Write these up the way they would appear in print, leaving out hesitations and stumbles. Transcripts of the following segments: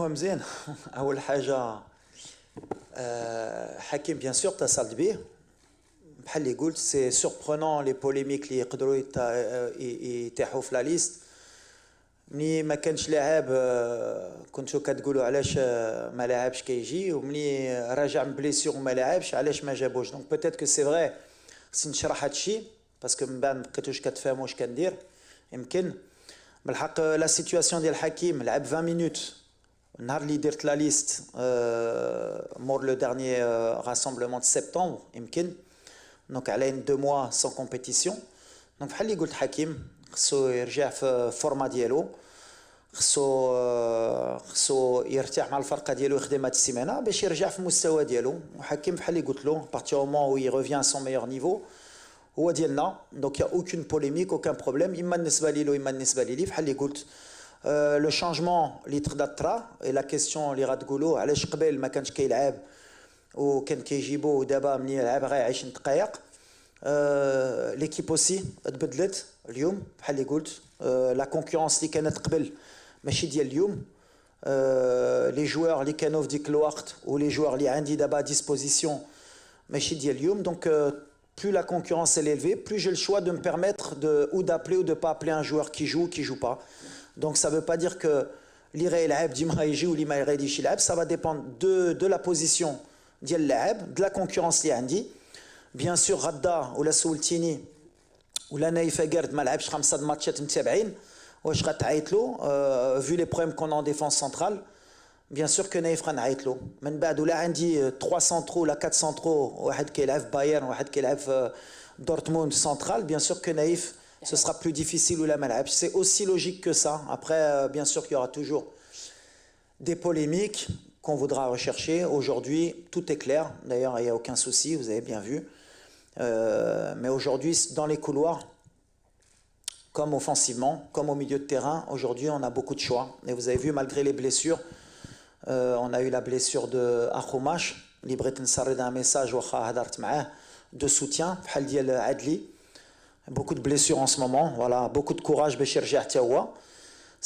المهم زين اول حاجه حكيم بيان سور اتصلت به بحال اللي قلت سي سوربرونون لي بوليميك اللي يقدروا يتيحوا في لا ليست ملي ما كانش لاعب كنتو كتقولوا علاش ما لاعبش كيجي وملي راجع من بليسيور وما لاعبش علاش ما جابوش دونك بوتيت كو سي فري خصني نشرح هادشي باسكو من بعد ما بقيتوش كتفهموا واش كندير يمكن بالحق لا سيتوياسيون ديال حكيم لعب 20 مينوت النهار اللي درت لا ليست مور لو ديرني راسمبلمون دو سبتمبر يمكن دونك على 2 موا سون كومبيتيسيون دونك بحال اللي قلت حكيم خصو يرجع في الفورما ديالو خصو يرتاح مع الفرقه ديالو يخدم هاد السيمانه باش يرجع في المستوى ديالو وحكيم بحال اللي قلت له بارتي مومون وي ريفيان سون ميور نيفو هو ديالنا دونك يا اوكين بوليميك اوكان بروبليم اما بالنسبه لي اما بالنسبه لي بحال اللي قلت لو شانجمون اللي تقدر طرا اي لا كيسيون اللي غتقولوا علاش قبل ما كانش كيلعب وكان كيجيبوه ودابا ملي يلعب غيعيش دقائق ليكيب اوسي تبدلت اليوم بحال اللي قلت لا كونكورونس اللي كانت قبل ماشي ديال اليوم لي جوار اللي كانوا في ديك الوقت ولي جوار اللي عندي دابا ديسبوزيسيون ماشي ديال اليوم دونك plus la concurrence est élevée, plus j'ai le choix de me permettre ou d'appeler ou de ne pas appeler un joueur qui joue ou qui ne joue pas. Donc ça ne veut pas dire que l'Iré Elab Dima Iji ou l'Ima Iredi Shilab, ça va dépendre de la position d'Yel Laab, de la concurrence li Andi. Bien sûr, Radda ou la Soultini ou la Naïf Agard, Malab Shramsad Matchet Mtiabain, ou Shrat Aitlo, vu les problèmes qu'on a en défense centrale. Bien sûr que Naïf Khan Aitlo. من بعد ولا عندي 3 centraux ولا 4 centraux واحد كيلعب في بايرن واحد كيلعب في دورتموند central bien sûr que Naïf ce sera plus difficile ولا ما لعبش c'est aussi logique que ça après bien sûr qu'il y aura toujours des polémiques qu'on voudra rechercher aujourd'hui tout est clair d'ailleurs il n'y a aucun souci vous avez bien vu mais aujourd'hui dans les couloirs comme offensivement comme au milieu de terrain aujourd'hui on a beaucoup de choix et vous avez vu malgré les blessures on a eu la blessure de Akhoumash, Libret Nsarrid un message de soutien, beaucoup de blessures en ce moment, voilà, beaucoup de courage Béchir Tiawa.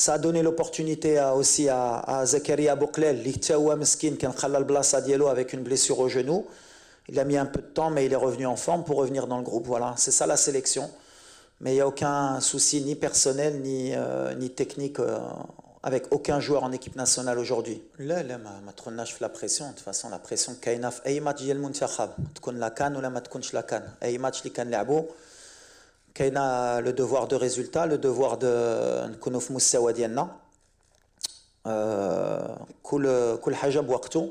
Ça a donné l'opportunité aussi à Zakaria Bouklel, Tiawa Meskin, qui a un blassa dielo avec une blessure au genou. Il a mis un peu de temps, mais il est revenu en forme pour revenir dans le groupe. Voilà, c'est ça la sélection. Mais il n'y a aucun souci ni personnel ni technique avec aucun joueur en équipe nationale aujourd'hui. Là, ma tronage la pression. De toute façon, la pression qu'il y a في أي match ديال المنتخب تكون لا كان ولا ما تكونش لا كان. أي match اللي كنلعبو كاينه le devoir de résultat, le devoir de نكونوا في مستوى ديالنا. كل حاجة بوقته.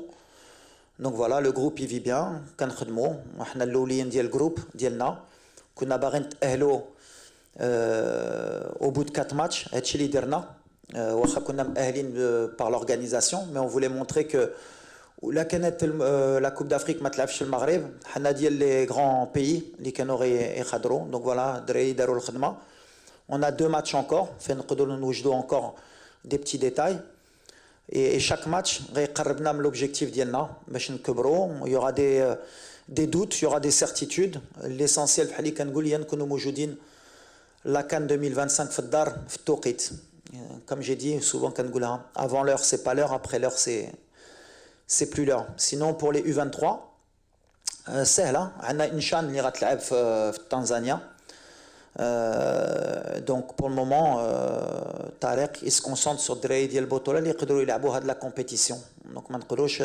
Donc voilà, le groupe il vit bien. كنخدموا وحنا الأولين ديال الجروب ديالنا. كنا باغيين نتأهلوا au bout de 4 matchs. هادشي اللي درنا. واخا كنا مأهلين par l'organisation mais on voulait montrer que la كانت la Coupe d'Afrique ما تلعبش المغرب حنا ديال les grands pays اللي كانوا يخضروا donc voilà دراري داروا الخدمه on a 2 matchs encore فين نقدروا نوجدوا encore des petits détails et chaque match غيقربنا من l'objectif ديالنا باش نكبروا il y aura des doutes il y aura des certitudes l'essentiel بحال اللي كنقول هي نكونوا موجودين la CAN 2025 في الدار في التوقيت. Comme j'ai dit souvent, avant l'heure c'est pas l'heure, après l'heure c'est plus l'heure. Sinon pour les U23, سهلة. عندنا إنشان اللي غتلعب في تنزانيا. Donc pour le moment, طارق il se concentre sur الدراري ديال البطولة اللي يقدروا يلعبوا هاد لا كومبيتيسيون. Donc ما نقدروش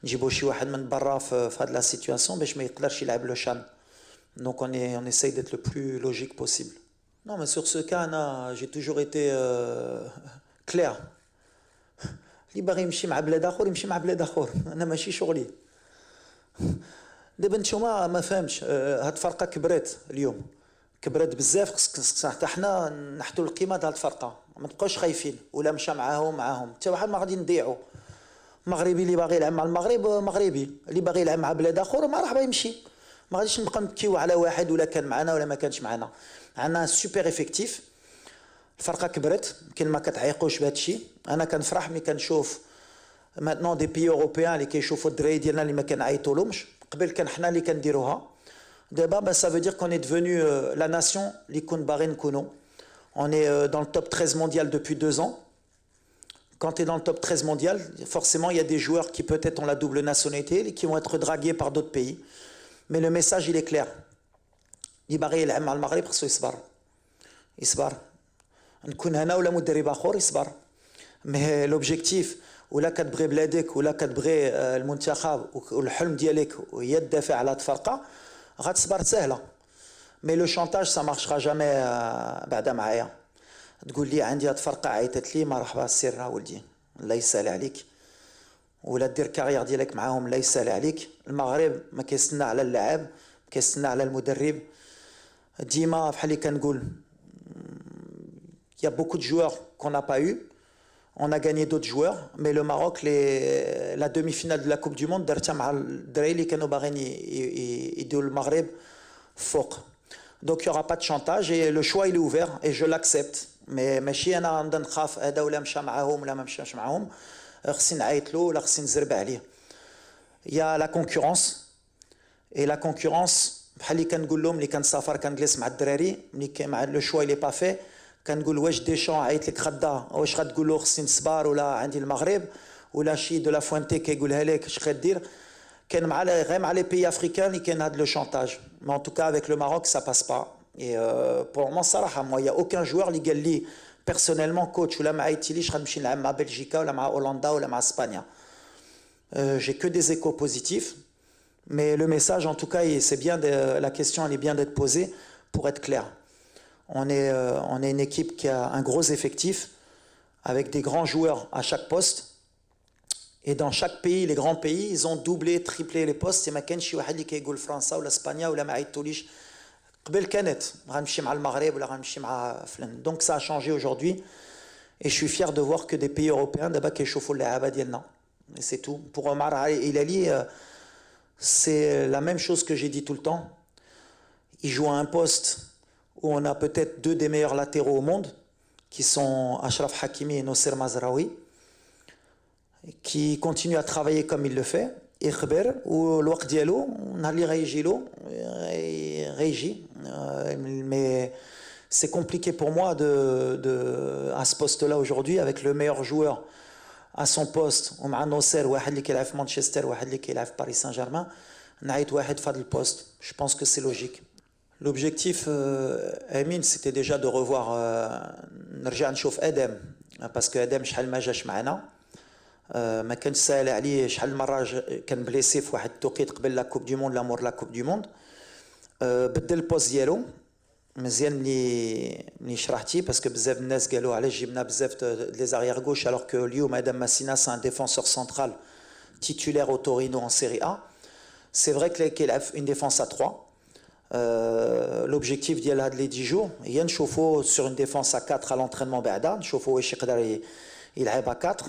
نجيبوا شي واحد من برا في هاد لا سيتوياسيون باش ما يقدرش يلعب لو شان. Donc on essaye d'être le plus logique possible. Non, mais sur ce cas, j'ai toujours été clair. اللي باغي يمشي مع بلاد اخر يمشي مع بلاد اخر انا ماشي شغلي. دابا نتوما ما فهمتش هاد الفرقه كبرت اليوم كبرت بزاف خصك حتى حنا نحطوا القيمه د هاد الفرقه ما تبقاوش خايفين ولا مشى معاهم حتى واحد ما غادي نضيعوا. مغربي اللي باغي يلعب مع المغرب مغربي اللي باغي يلعب مع بلاد اخر مرحبا يمشي. ما غاديش نبقى نبكيو على واحد ولا كان معنا ولا ما كانش معنا. عندنا سوبر افكتيف الفرقه كبرت يمكن ما كتعيقوش بهذا الشيء. انا كنفرح ملي كنشوف ماتنون دي بي اوروبيان اللي كيشوفوا الدراري ديالنا اللي ما كنعيطولهمش قبل كان حنا اللي كنديروها دابا ça veut dire qu'on est devenu la nation اللي كون باغي نكونوا. On est dans le top 13 mondial depuis 2 ans. quand tu es dans le top 13 mondial, forcément, il y a des joueurs qui peut-être ont la double nationalité et qui vont être dragués par d'autres pays. Mais le message, il est clair. يبغي يلعب مع المغرب خصو يصبر يصبر نكون هنا ولا مدرب اخر يصبر مي لوبجيكتيف ولا كتبغي بلادك ولا كتبغي المنتخب والحلم ديالك هي الدافع على هاد الفرقه غتصبر سهله مي لو شانتاج سا مارشرا جامي بعدا معايا تقول لي عندي هاد الفرقه عيطت لي مرحبا سير ولدي الله يسهل عليك ولا دير كارير ديالك معاهم الله يسهل عليك المغرب ما كيستنى على اللاعب كيستنى على المدرب ديما بحال اللي كنقول il y a beaucoup de joueurs qu'on n'a pas eu. On a gagné d'autres joueurs, mais le Maroc, la demi-finale de la Coupe du Monde, درتها مع الدراري اللي كانوا باغيين يديروا المغرب فوق. Donc il n'y aura pas de chantage et le choix il est ouvert et je l'accepte. Mais ماشي انا نبدا نخاف هذا ولا مشى معاهم ولا ما مشاش معاهم خصني نعيط له ولا خصني نزرب عليه. Il y a la concurrence et la concurrence بحال اللي كنقول لهم اللي كنسافر كنجلس مع الدراري ملي مع لو شوا اللي با في كنقول واش ديشون عيط لك غدا واش غتقول له خصني نصبر ولا عندي المغرب ولا شي دو لا فوانتي كيقولها لك اش غدير كان مع غير مع لي بيي افريكان اللي كاين هذا لو شانتاج مي ان توكا افيك لو ماروك سا باس با اي بور مون صراحه مو يا اوكان جوار اللي قال لي بيرسونيلمون كوتش ولا ما عيطتيليش غنمشي نلعب مع بلجيكا ولا مع هولندا ولا مع اسبانيا جي كو دي échos positifs mais le message en tout cas c'est bien la question elle est bien d'être posée pour être clair. On est une équipe qui a un gros effectif, avec des grands joueurs à chaque poste. Et dans chaque pays, les grands pays, ils ont doublé, triplé les postes. Et ما كانش شي واحد اللي كيقول فرنسا ولا اسبانيا ولا ما عيطوليش قبل كانت غنمشي مع المغرب ولا غنمشي مع فلان. Donc ça a changé aujourd'hui. Et je suis fier de voir que des pays européens دابا كيشوفوا اللعابه ديالنا. Et c'est tout. Pour Omar Hilali, c'est la même chose que j'ai dit tout le temps. Il joue à un poste où on a peut-être deux des meilleurs latéraux au monde, qui sont Achraf Hakimi et Nosser Mazraoui, qui continuent à travailler comme il le fait. Et Khber, ou l'ouaq dialo, on a mais c'est compliqué pour moi à ce poste-là aujourd'hui, avec le meilleur joueur à son poste, ومع نوسير واحد اللي كيلعب في مانشستر واحد اللي كيلعب في باريس سان جيرمان نعيط واحد في هذا البوست. Je pense que c'est logique. L'objectif, Amine, c'était déjà de revoir نرجع نشوف ادم باسكو ادم شحال ما جاش معنا ما كانش ساهل عليه شحال مره كان بليسي في واحد التوقيت قبل لا كوب دي موند لا مور لا كوب دي موند بدل البوست ديالو مزيان ملي شرحتي باسكو بزاف الناس قالوا علاش جبنا بزاف لي زاريير غوش alors que اليوم ادم ماسينا c'est un défenseur central titulaire au Torino en Serie A. C'est vrai qu'il a une défense à 3. L'objectif ديال هاد لي 10 jours هي نشوفو sur une défense à 4 à l'entraînement بعدا نشوفو واش يقدر يلعب à 4.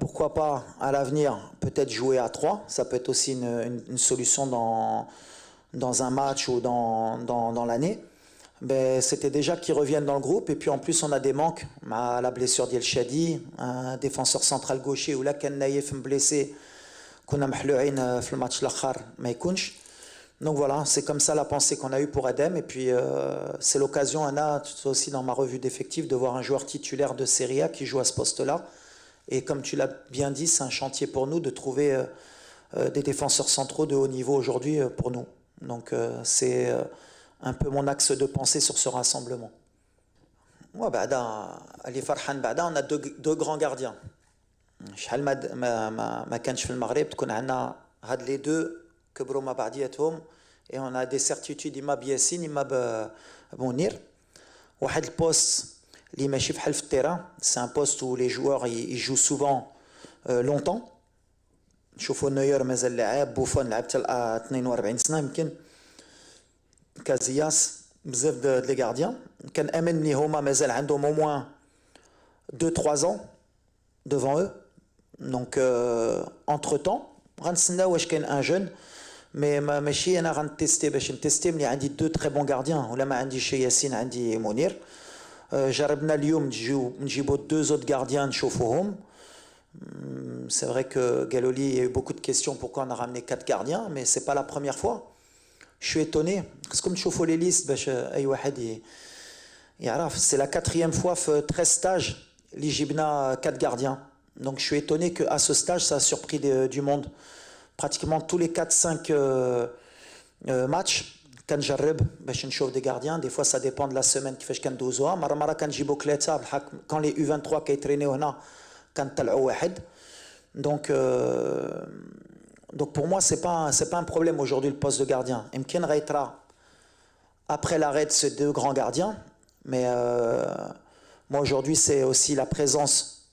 Pourquoi pas à l'avenir peut-être jouer à 3, ça peut être aussi une solution dans un match ou dans l'année. Ben, c'était déjà qu'ils reviennent dans le groupe et puis en plus on a des manques à la blessure d'El Shadi, un défenseur central gaucher ou là Ken Naïef blessé qu'on a محلوعين في الماتش الاخر ما يكونش. Donc voilà, c'est comme ça la pensée qu'on a eue pour Adem. Et puis c'est l'occasion, Anna, aussi dans ma revue d'effectifs, de voir un joueur titulaire de Serie A qui joue à ce poste-là. Et comme tu l'as bien dit, c'est un chantier pour nous de trouver des défenseurs centraux de haut niveau aujourd'hui pour nous. Donc c'est un peu mon axe de pensée sur ce rassemblement. Ouais, Ali Farhan Bada, on a deux grands gardiens. شحال ما كانش في المغرب تكون عندنا هاد les deux كبروا مع بعضياتهم et on a des certitudes إما بياسين إما بمنير. واحد البوست اللي ماشي بحال في التيران c'est un poste où les joueurs ils jouent souvent longtemps. نشوفوا نوير مازال لاعب بوفون لعب حتى 42 سنه يمكن كازياس بزاف د لي غارديان كان امن اللي هما مازال عندهم au moins 2-3 ans devant eux. Donc entre temps غنتسناو واش كاين ان جون مي ماشي انا غنتيستي باش نتيستي ملي عندي دو تري بون غارديان ولا ما عنديش ياسين عندي منير. جربنا اليوم نجيبو دو زوت غارديان نشوفوهم. C'est vrai que Galoli, il y a eu beaucoup de questions pourquoi on a ramené 4 gardiens, mais c'est pas la première fois. Je suis étonné. Parce que comme je suis les listes, c'est la 4e fois, 13 stages. l'Ijibna 4 gardiens. Donc je suis étonné qu'à ce stage, ça a surpris du monde. Pratiquement tous les 4-5 matchs, quand j'arrive, je chauffe des gardiens. Des fois, ça dépend de la semaine qui fait que je dois. Maramara quand j'ai beaucoup quand les U23 qui traîné quand donc pour moi, c'est pas un problème aujourd'hui le poste de gardien. Imkin Raitra, après l'arrêt de ces 2 grands gardiens, mais moi aujourd'hui, c'est aussi la présence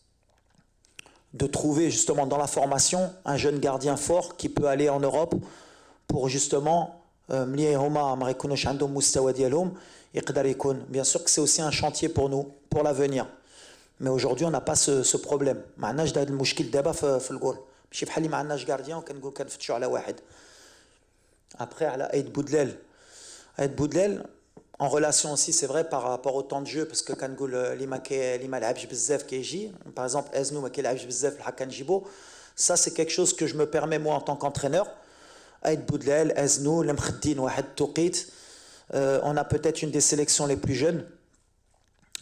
de trouver justement dans la formation un jeune gardien fort qui peut aller en Europe pour justement bien sûr que c'est aussi un chantier pour nous, pour l'avenir. Mais aujourd'hui, on n'a pas ce problème. Après, à Aïd Boudlel. Aïd Boudlel, en relation aussi, c'est vrai, par rapport au temps de jeu, parce que quand on par exemple, ça, c'est quelque chose que je me permets, moi, en tant qu'entraîneur. Aïd Boudlel, Eznou, Lemkhdin, Wahed Touqit. On a peut-être une des sélections les plus jeunes.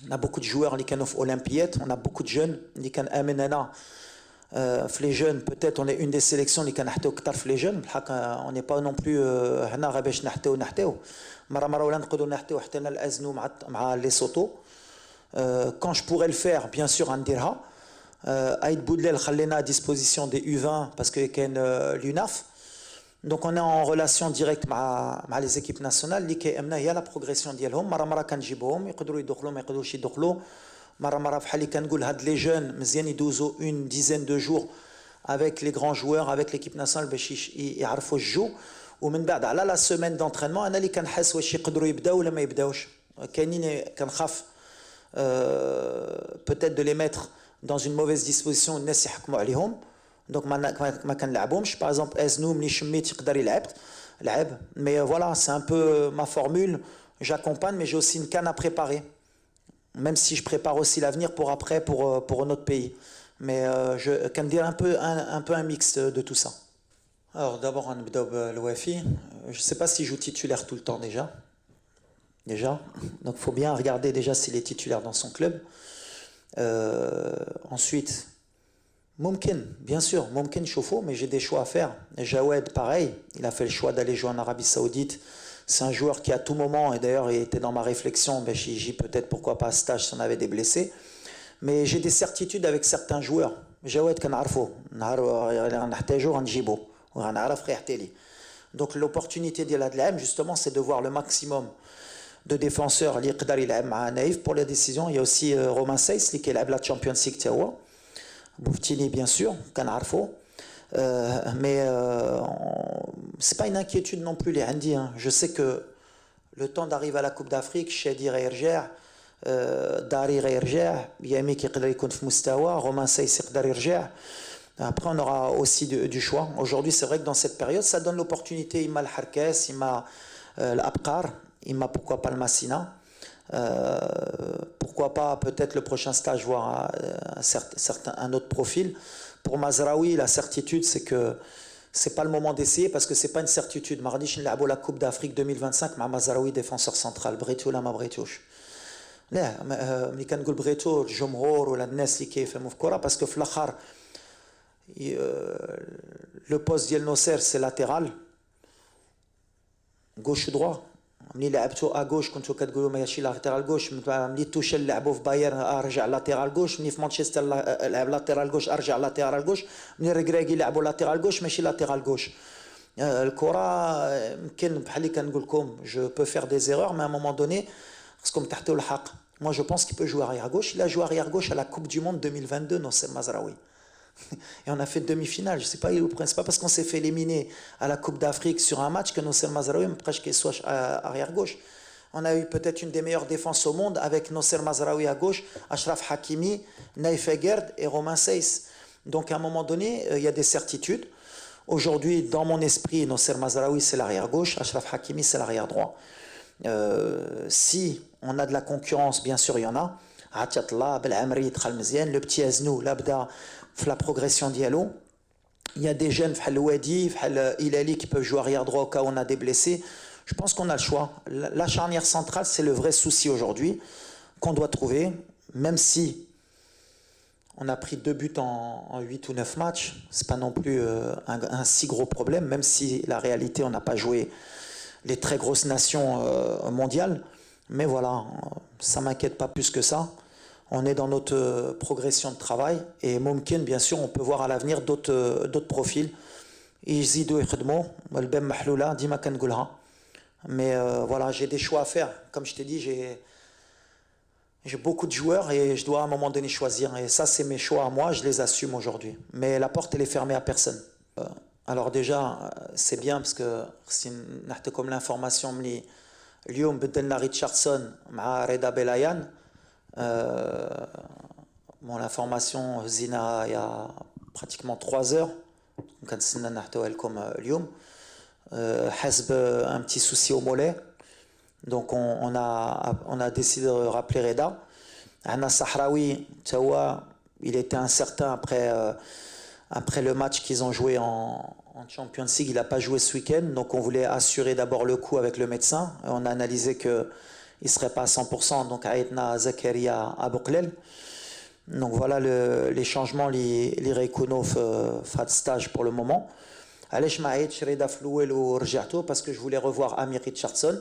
On a beaucoup de joueurs qui sont olympiètes, on a beaucoup de jeunes qui sont amenana. Les jeunes, peut-être on est une des sélections qui sont les jeunes. On n'est pas non plus quand je pourrais le faire, bien sûr, on dira. Aïd Boudlel khallena à disposition des U20 parce qu'il y a l'UNAF. Donc on est en relation directe avec les équipes nationales. Il y a la progression ديالهم. مرة كنجيبوهم يقدروا يدخلوا ما يقدروش يدخلوا. مرة بحال اللي كنقول هاد les jeunes مزيان يدوزوا une dizaine de jours avec les grands joueurs, avec l'équipe nationale باش يعرفوا الجو. ومن بعد على la semaine d'entraînement انا اللي كنحس واش يقدروا يبداو ولا ما يبداوش. كاينين كنخاف peut-être de les mettre dans une mauvaise disposition الناس يحكموا عليهم. Donc ما كنلعبهمش. Par exemple Eznou ملي شميت يقدر يلعب. Mais voilà, c'est un peu ma formule. J'accompagne, mais j'ai aussi une canne à préparer. Même si je prépare aussi l'avenir pour après, pour notre pays. Mais je can dire un peu un mix de tout ça. Alors d'abord on نبداو l'OFI. Je ne sais pas s'il joue titulaire tout le temps déjà. Donc il faut bien regarder déjà s'il est titulaire dans son club. Ensuite Mumkin, bien sûr, Mumkin Choufou, mais j'ai des choix à faire. Et Jawed, pareil, il a fait le choix d'aller jouer en Arabie Saoudite. C'est un joueur qui, à tout moment, et d'ailleurs, il était dans ma réflexion, ben, j'ai peut-être pourquoi pas à stage si on avait des blessés. Mais j'ai des certitudes avec certains joueurs. Jawed, donc l'opportunité de l'Adlam, justement, c'est de voir le maximum de défenseurs pour les décisions. Il y a aussi Romain Seyss, qui est la Champions League. Bouftini, bien sûr, Canarfo. Mais c'est pas une inquiétude non plus, les Handi. Je sais que le temps d'arriver à la Coupe d'Afrique, Chedi Reyrjer, Dari Reyrjer, Yami qui est Mustawa, Romain Seyss Reyrjer. Après, on aura aussi du choix. Aujourd'hui, c'est vrai que dans cette période, ça donne l'opportunité. Il m'a le Harkes, il m'a l'Abqar, il m'a pourquoi pas le Massina. Pourquoi pas peut-être le prochain stage voir un autre profil. Pour Mazraoui, la certitude c'est que c'est pas le moment d'essayer parce que c'est pas une certitude. Mardi je l'ai la Coupe d'Afrique 2025 مع Mazraoui défenseur central بريتو ولا ما بريتوش. لا ملي كنقول بريتو الجمهور ولا الناس اللي كيفهموا في الكره parce que في الاخر le poste ديال نوسير c'est latéral gauche droit. ملي لعبتو اغوش كنتو كتقولوا ماشي لاتيرال غوش. ملي توشل لعبوا في بايرن ارجع لاتيرال غوش. ملي في مانشستر لعب لاتيرال غوش ارجع لاتيرال غوش. ملي ريغراغي لعبوا لاتيرال غوش ماشي لاتيرال غوش. الكره يمكن بحال اللي كنقول لكم جو بو فير دي زيرور مي ا مومون دوني خصكم تحطوا الحق. Moi je pense qu'il peut jouer arrière gauche. Il a joué arrière gauche à la Coupe du Monde 2022 Nosser Mazraoui. Et on a fait demi-finale. Je sais pas, c'est pas parce qu'on s'est fait éliminer à la Coupe d'Afrique sur un match que Nosser Mazraoui presque soit arrière gauche. On a eu peut-être une des meilleures défenses au monde avec Nosser Mazraoui à gauche, Achraf Hakimi, Naïf Egerd et Romain Seyss. Donc à un moment donné, il y a des certitudes. Aujourd'hui, dans mon esprit, Nosser Mazraoui c'est l'arrière gauche, Achraf Hakimi c'est l'arrière droit. Si on a de la concurrence, bien sûr il y en a. Atiatla, Belamri, Tralmezien, le petit Aznou, Labda, la progression d'Yalo. Il y a des jeunes, Wadi, Ilali qui peuvent jouer arrière droit au cas où on a des blessés. Je pense qu'on a le choix. La charnière centrale, c'est le vrai souci aujourd'hui qu'on doit trouver, même si On a pris 2 buts en 8 ou 9 matchs. C'est pas non plus un si gros problème, même si la réalité, on n'a pas joué les très grosses nations mondiales. Mais voilà, ça m'inquiète pas plus que ça. On est dans notre progression de travail. Et Mumkin, bien sûr, on peut voir à l'avenir d'autres profils. يزيدوا يخدموا الباب محلولة ديما كنقولها. Mais voilà, j'ai des choix à faire. Comme je t'ai dit, j'ai beaucoup de joueurs et je dois à un moment donné choisir. Et ça, c'est mes choix à moi, je les assume aujourd'hui. Mais la porte, elle est fermée à personne. Alors déjà, c'est bien parce que si comme l'information ملي اليوم بدلنا ريتشاردسون مع رضا بلايان. Bon, l'information هزينا il y a pratiquement 3 heures. كنتسنى نحطوها لكم اليوم. حسب un petit souci au mollet. Donc on a décidé de rappeler Reda. Anna Sahraoui, il était incertain après le match qu'ils ont joué en Champions League. Il n'a pas joué ce week-end, donc on voulait assurer d'abord le coup avec le médecin. Et on a analysé qu'il ne serait pas à 100%, donc Aïtna Zakaria Abouklel. Donc voilà les changements, les Reikuno fait stage pour le moment. علاش ما عيطش رضا في الاول ورجعته parce que je voulais revoir Amir Richardson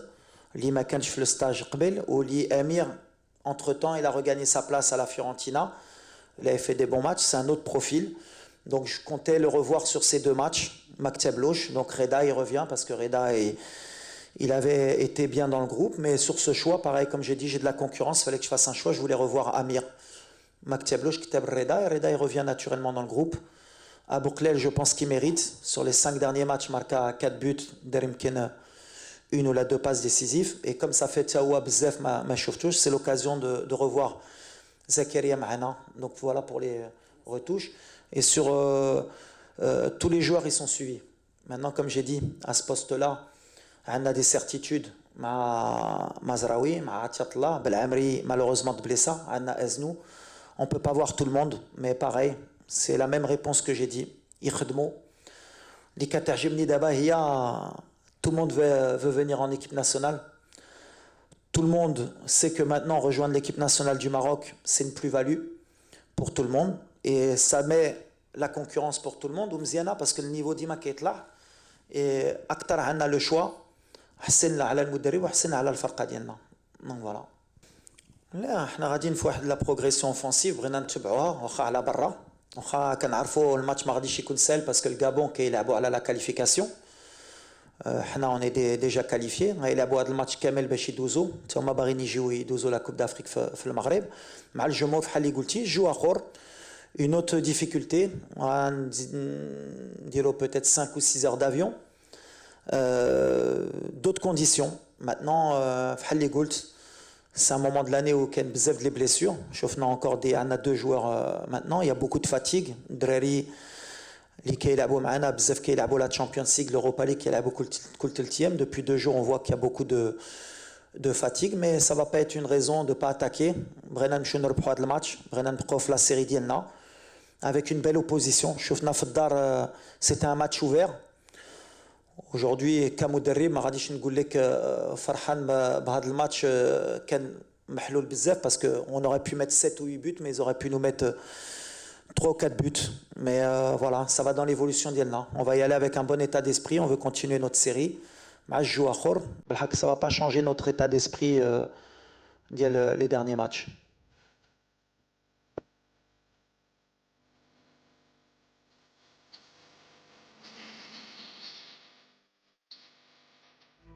اللي ما كانش في الستاج قبل واللي Amir entre temps il a regagné sa place à la Fiorentina, il avait fait des bons matchs, c'est un autre profil, donc je comptais le revoir sur ces 2 matchs Maktab Louch. Donc Reda il revient parce que Reda il avait été bien dans le groupe, mais sur ce choix pareil comme j'ai dit j'ai de la concurrence, il fallait que je fasse un choix, je voulais revoir Amir Maktab Louch qui tape Reda et Reda il revient naturellement dans le groupe. Abouklel, je pense qu'il mérite. Sur les 5 derniers matchs, marqué 4 buts, Derimken, 1 ou 2 passes décisives. Et comme ça fait Taoua Bzef, c'est l'occasion de revoir Zakaria Mahana. Donc voilà pour les retouches. Et sur tous les joueurs, ils sont suivis. Maintenant, comme j'ai dit, à ce poste-là, on a des certitudes. Mazraoui, Atiatla, Belamri, malheureusement de blessa, Anna Eznou. On ne peut pas voir tout le monde, mais pareil. C'est la même réponse que j'ai dit. Tout le monde veut venir en équipe nationale. Tout le monde sait que maintenant rejoindre l'équipe nationale du Maroc, c'est une plus-value pour tout le monde. Et ça met la concurrence pour tout le monde. Parce que le niveau d'Ima qui est là, et Akhtar a le choix. Donc voilà. لا احنا غاديين في واحد لا بروغريسيون اوفونسيف بغينا نتبعوها واخا على برا واخا كنعرفوا الماتش ما غاديش يكون سهل باسكو الكابون كيلعبوا على لا كاليفيكاسيون. حنا اوني ديجا كاليفيي غيلعبوا هذا الماتش كامل باش يدوزوا حتى هما باغيين يجيو يدوزوا لا كوب دافريك في المغرب مع الجمهور بحال اللي قلتي جو اخر. Une autre difficulté, نديروا peut-être 5 ou 6 heures d'avion, d'autres conditions. Maintenant بحال اللي قلت c'est un moment de l'année où il y a beaucoup de blessures. On a encore 2 joueurs maintenant. Il y a beaucoup de fatigue. Drari, qui joue avec nous, qui joue la Champions League, l'Europa League, qui joue beaucoup le Depuis 2 jours, on voit qu'il y a beaucoup de fatigue, mais ça ne va pas être une raison de ne pas attaquer. Brennan Chunor pour le match. Brennan Prof la série d'Yenna. Avec une belle opposition. C'était un match ouvert. Aujourd'hui, كمدرب ما غاديش نقول لك فرحان بهذا الماتش كان محلول بزاف parce que on aurait pu mettre 7 ou 8 buts mais ils auraient pu nous mettre 3 ou 4 buts. Mais voilà, ça va dans l'évolution d'Yelna. On va y aller avec un bon état d'esprit, on veut continuer notre série. مع الجو اخر بالحق ça va pas changer notre état d'esprit les derniers matchs.